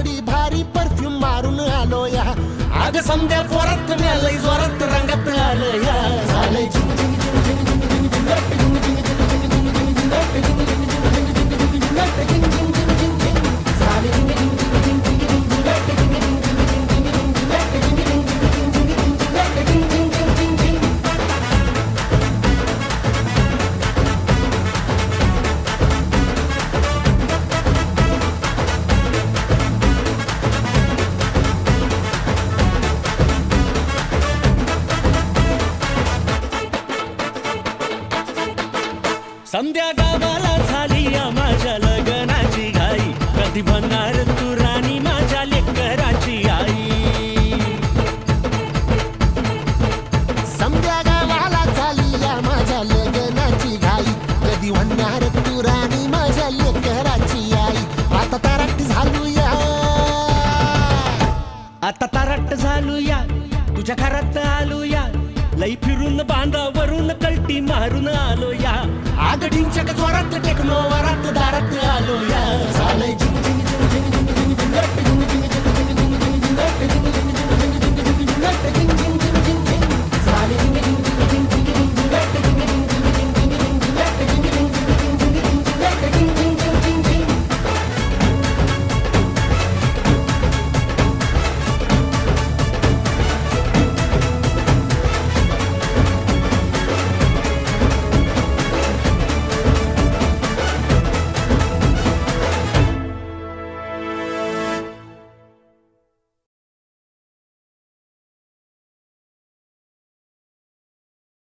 गाडी भारी परफ्यूम मारून आलो या आग समद्या जोरात मेलय जोरात रंगात आलं या झालंय झिंग झिंग झिंग झिंग झिंग झिंग झिंग झिंग संध्या गावाला झाली या माझ्या लग्नाची घाई कधी बनणार तू राणी माझ्या लेकराची आई समद्या गावाला झाली या माझ्या लग्नाची घाई कधी म्हणणार तू राणी माझ्या लेकराची आई आता ताराट झालो या आता तारट झालो या तुझ्या घरात आलो या लई फिरून बांधावरून कलटी मारून आलो या आग ढिंचक जोरात